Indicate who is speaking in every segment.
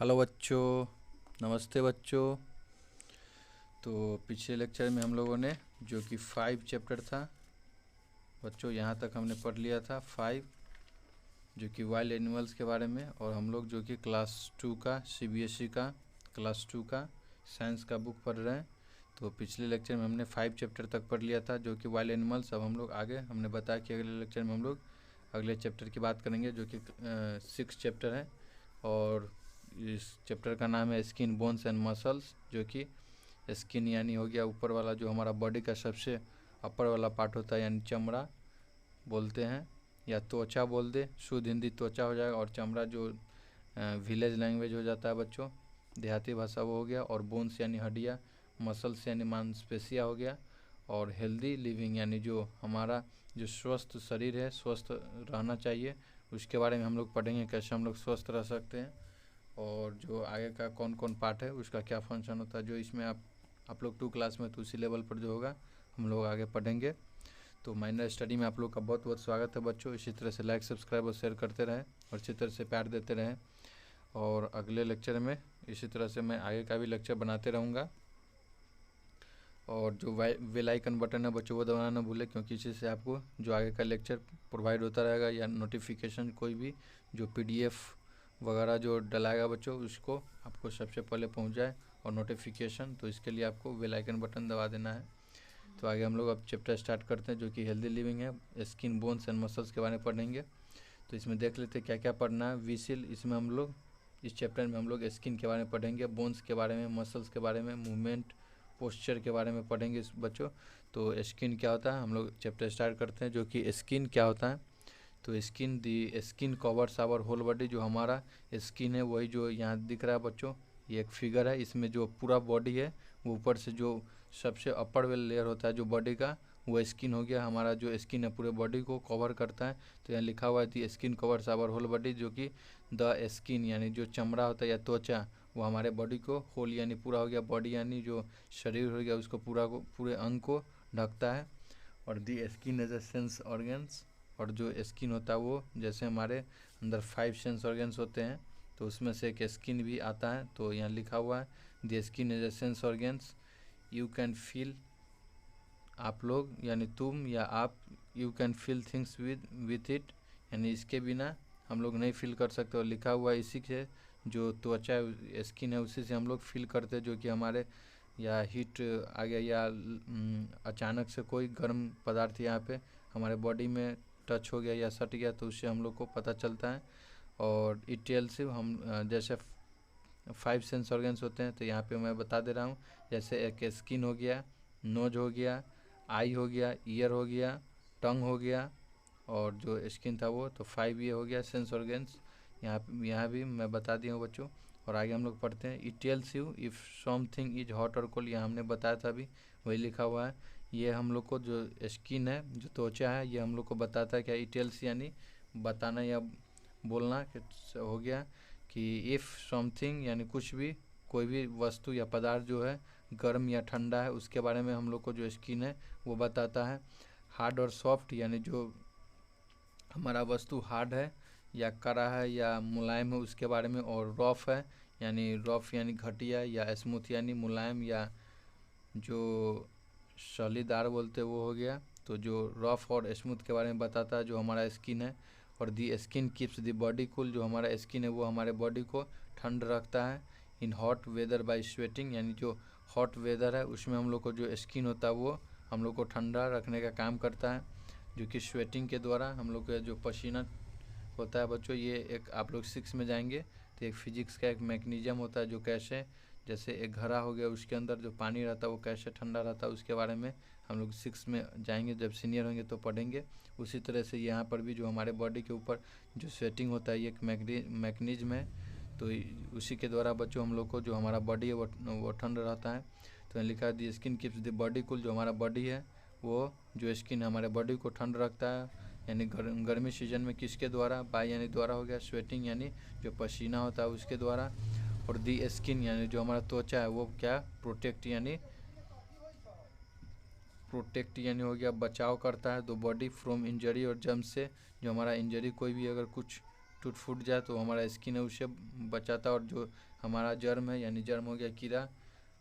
Speaker 1: Hello बच्चों, नमस्ते बच्चों। तो पिछले लेक्चर में हम लोगों ने जो कि 5 चैप्टर था बच्चों, यहाँ तक हमने पढ़ लिया था 5, जो कि वाइल्ड एनिमल्स के बारे में। और हम लोग जो कि क्लास 2 का सीबीएसई का क्लास 2 का साइंस का बुक पढ़ रहे हैं। तो पिछले लेक्चर में हमने 5 चैप्टर तक पढ़ लिया था जो कि वाइल्ड एनिमल्स। अब हम लोग आगे हमने बताया कि अगले लेक्चर में हम लोग अगले चैप्टर की बात करेंगे जो कि 6 चैप्टर है। और इस चैप्टर का नाम है स्किन, बोन्स एंड मसल्स। जो कि स्किन यानी हो गया ऊपर वाला जो हमारा बॉडी का सबसे अपर वाला पार्ट होता है, यानी चमड़ा बोलते हैं या त्वचा बोल दे, शुद्ध हिंदी त्वचा हो जाएगा। और चमड़ा जो विलेज लैंग्वेज हो जाता है बच्चों, देहाती भाषा वो हो गया। और बोन्स यानी हड्डियाँ, मसल्स यानी मांसपेशियाँ हो गया। और हेल्दी लिविंग यानी जो हमारा जो स्वस्थ शरीर है, स्वस्थ रहना चाहिए, उसके बारे में हम लोग पढ़ेंगे, कैसे हम लोग स्वस्थ रह सकते हैं। और जो आगे का कौन कौन पार्ट है, उसका क्या फंक्शन होता है, जो इसमें आप लोग 2 क्लास में तो उसी लेवल पर जो होगा हम लोग आगे पढ़ेंगे। तो माइनर स्टडी में आप लोग का बहुत बहुत स्वागत है बच्चों। इसी तरह से लाइक, सब्सक्राइब और शेयर करते रहें और इसी तरह से प्यार देते रहें। और अगले लेक्चर में इसी तरह से मैं आगे का भी लेक्चर बनाते रहूँगा। और जो बेल आइकन बटन है बच्चों वो दबाना ना भूलें, क्योंकि इसी से आपको जो आगे का लेक्चर प्रोवाइड होता रहेगा, या नोटिफिकेशन कोई भी जो PDF वगैरह जो डलाएगा बच्चों, उसको आपको सबसे पहले पहुंच जाए और नोटिफिकेशन। तो इसके लिए आपको बेल आइकन बटन दबा देना है। तो आगे हम लोग अब चैप्टर स्टार्ट करते हैं जो कि हेल्दी लिविंग है। स्किन, बोन्स एंड मसल्स के बारे में पढ़ेंगे। तो इसमें देख लेते हैं क्या क्या पढ़ना है। विसिल, इसमें हम लोग इस चैप्टर में हम लोग स्किन के बारे में पढ़ेंगे, बोन्स के बारे में, मसल्स के बारे में, मूवमेंट, पोस्चर के बारे में पढ़ेंगे इस बच्चों। तो स्किन क्या होता है, हम लोग चैप्टर स्टार्ट करते हैं। जो कि स्किन क्या होता है, तो skin covers our whole body. जो हमारा स्किन है वही जो यहाँ दिख रहा है बच्चों, ये एक फिगर है। इसमें जो पूरा बॉडी है वो ऊपर से जो सबसे अपर वेल लेयर होता है जो बॉडी का, वो स्किन हो गया। हमारा जो स्किन है पूरे बॉडी को कवर करता है। तो यहाँ लिखा हुआ है the skin covers our whole body, जो कि द स्किन यानी जो चमड़ा होता है या त्वचा, वो हमारे बॉडी को होल यानी पूरा हो गया, बॉडी यानी जो शरीर हो गया उसको पूरे अंग को ढकता है। और the skin as a sense organs, और जो स्किन होता है वो जैसे हमारे अंदर 5 सेंस ऑर्गन्स होते हैं, तो उसमें से एक स्किन भी आता है। तो यहाँ लिखा हुआ है the skin as a sense organs, you can feel, आप लोग यानी तुम या आप, you can feel things with it, यानी इसके बिना हम लोग नहीं फील कर सकते। और लिखा हुआ है इसी से जो त्वचा स्किन है उसी से हम लोग फील करते हैं, जो कि हमारे या हीट आ गया या अचानक से कोई गर्म पदार्थ यहाँ पे हमारे बॉडी में टच हो गया या सट गया, तो उससे हम लोग को पता चलता है। और इट टेल्स यू, हम जैसे 5 सेंस ऑर्गन्स होते हैं, तो यहाँ पे मैं बता दे रहा हूँ। जैसे एक स्किन हो गया, नोज हो गया, आई हो गया, ईयर हो गया, टंग हो गया, और जो स्किन था वो, तो 5 ये हो गया सेंस ऑर्गन्स। यहाँ भी मैं बता दिया हूँ बच्चों। और आगे हम लोग पढ़ते हैं। It tells you if something is hot और कोल्ड, यहाँ हमने बताया था अभी, वही लिखा हुआ है। ये हम लोग को जो स्किन है, जो त्वचा है, ये हम लोग को बताता है क्या, इट टेल्स यानी बताना या बोलना हो गया कि इफ़ समथिंग यानी कुछ भी, कोई भी वस्तु या पदार्थ जो है गर्म या ठंडा है, उसके बारे में हम लोग को जो स्किन है वो बताता है। हार्ड और सॉफ्ट यानी जो हमारा वस्तु हार्ड है या कड़ा है या मुलायम है उसके बारे में। और रफ है यानी रफ यानी घटिया, या स्मूथ यानी मुलायम या जो सलीदार बोलते वो हो गया। तो जो रफ और स्मूथ के बारे में बताता है जो हमारा स्किन है। और the skin keeps the body cool, जो हमारा स्किन है वो हमारे बॉडी को ठंड रखता है। In hot whether by sweating, यानी जो हॉट वेदर है उसमें हम लोग को जो स्किन होता है वो हम लोग को ठंडा रखने का काम करता है, जो कि स्वेटिंग के द्वारा हम लोग का जो पसीना होता है बच्चों, ये एक आप लोग 6 में जाएंगे तो एक फिजिक्स का एक मैकेनिज्म होता है, जो कैसे जैसे एक घड़ा हो गया उसके अंदर जो पानी रहता है वो कैसे ठंडा रहता है, उसके बारे में हम लोग 6 में जाएंगे, जब सीनियर होंगे तो पढ़ेंगे। उसी तरह से यहाँ पर भी जो हमारे बॉडी के ऊपर जो स्वेटिंग होता है ये एक मैकेनिज्म है। तो उसी के द्वारा बच्चों हम लोग को जो हमारा बॉडी है वो ठंड रहता है। तो लिखा है the skin keeps the body cool, जो हमारा बॉडी है वो जो स्किन हमारे बॉडी को ठंड रखता है। यानी गर्मी सीजन में किसके द्वारा, बाय यानी द्वारा हो गया, स्वेटिंग यानी जो पसीना होता है उसके द्वारा। और दी स्किन यानी जो हमारा त्वचा है वो क्या, प्रोटेक्ट यानी हो गया बचाव करता है। दो बॉडी फ्रॉम इंजरी, और जर्म से, जो हमारा इंजरी कोई भी अगर कुछ टूट फूट जाए तो हमारा स्किन है उससे बचाता है। और जो हमारा जर्म है यानी जर्म हो गया, कीड़ा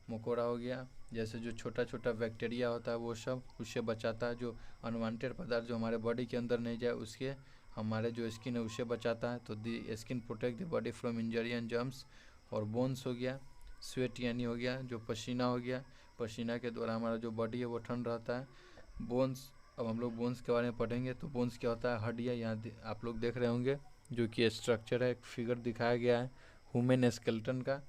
Speaker 1: मकोड़ा हो गया, जैसे जो छोटा छोटा बैक्टीरिया होता है वो सब उससे बचाता है। जो अनवांटेड पदार्थ जो हमारे बॉडी के अंदर नहीं जाए उसके हमारे जो स्किन है उससे बचाता है। तो the skin protect the body from injury and germs. और बोन्स हो गया, स्वेट यानी हो गया जो पसीना हो गया, पसीना के द्वारा हमारा जो बॉडी है वो ठंड रहता है। बोन्स, अब हम लोग बोन्स के बारे में पढ़ेंगे। तो बोन्स क्या होता है, हड्डियाँ। यहाँ आप लोग देख रहे होंगे जो कि स्ट्रक्चर है, एक फिगर दिखाया गया है ह्यूमन स्केलेटन का।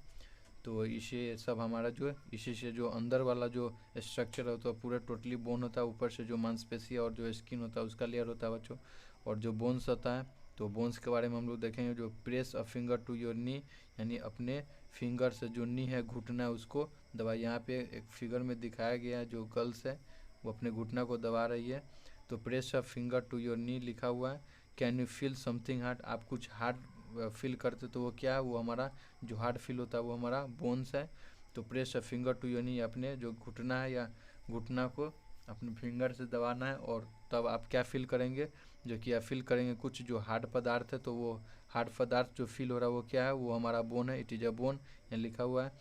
Speaker 1: तो इसे सब हमारा जो है, इसी से जो अंदर वाला जो स्ट्रक्चर होता है पूरा टोटली बोन होता है, ऊपर से जो मांसपेशी और जो स्किन होता है उसका लेयर होता है बच्चों। और जो बोन्स होता है, तो बोन्स के बारे में हम लोग देखेंगे। जो press a finger to your knee, यानी अपने फिंगर से जो नी है, घुटना है, उसको दबा। यहाँ पे एक फिगर में दिखाया गया है, जो गर्ल्स है वो अपने घुटना को दबा रही है। तो press a finger to your knee लिखा हुआ है। Can you feel something hard, आप कुछ हार्ड फील करते तो वो क्या है, वो हमारा जो हार्ड फील होता है वो हमारा बोन्स है। तो press a finger to your knee, अपने जो घुटना है या घुटना को अपने फिंगर से दबाना है। और तब आप क्या फील करेंगे, जो कि आप फील करेंगे कुछ जो हार्ड पदार्थ है। तो वो हार्ड पदार्थ जो फील हो रहा है वो क्या है, वो हमारा बोन है। इट इज़ अ बोन, यहाँ लिखा हुआ है।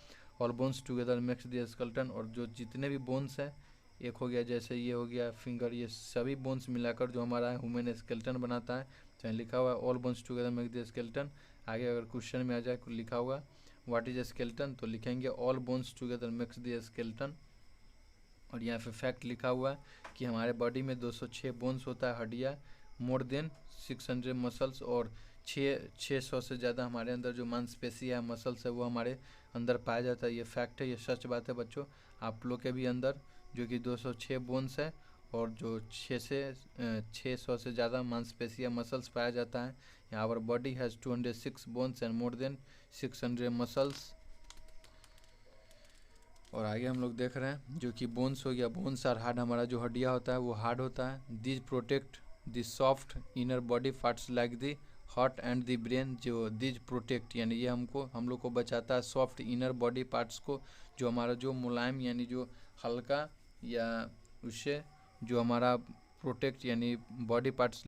Speaker 1: All bones together makes the skeleton. और जो जितने भी बोन्स हैं, एक हो गया जैसे ये हो गया फिंगर, ये सभी बोन्स मिलाकर जो हमारा ह्यूमन स्केलेटन बनाता है। तो यहाँ लिखा हुआ है all bones together make the skeleton. आगे अगर क्वेश्चन में आ जाए लिखा हुआ व्हाट इज स्केलेटन, तो लिखेंगे all bones together makes the skeleton. और यहाँ पे फैक्ट लिखा हुआ है कि हमारे बॉडी में 206 बोन्स होता है, हड्डियाँ, मोर देन 600 मसल्स। और 600 से ज़्यादा हमारे अंदर जो मांसपेशी है, मसल्स है, वो हमारे अंदर पाया जाता है। ये फैक्ट है, ये सच बात है बच्चों। आप लोग के भी अंदर जो कि 206 बोन्स है और जो 600 से ज़्यादा मांसपेशी या मसल्स पाया जाता है। Our body has 206 bones and more than 600 muscles. और आगे हम लोग देख रहे हैं जो कि बोन्स हो गया, बोन्स आर हार्ड, हमारा जो हड्डियाँ होता है वो हार्ड होता है। This protect the soft inner body parts like the heart and the brain. जो दिस प्रोटेक्ट यानी ये हम लोग को बचाता है सॉफ्ट इनर बॉडी पार्ट्स को, जो हमारा जो मुलायम यानी जो हल्का, या उससे जो हमारा प्रोटेक्ट यानी बॉडी पार्ट्स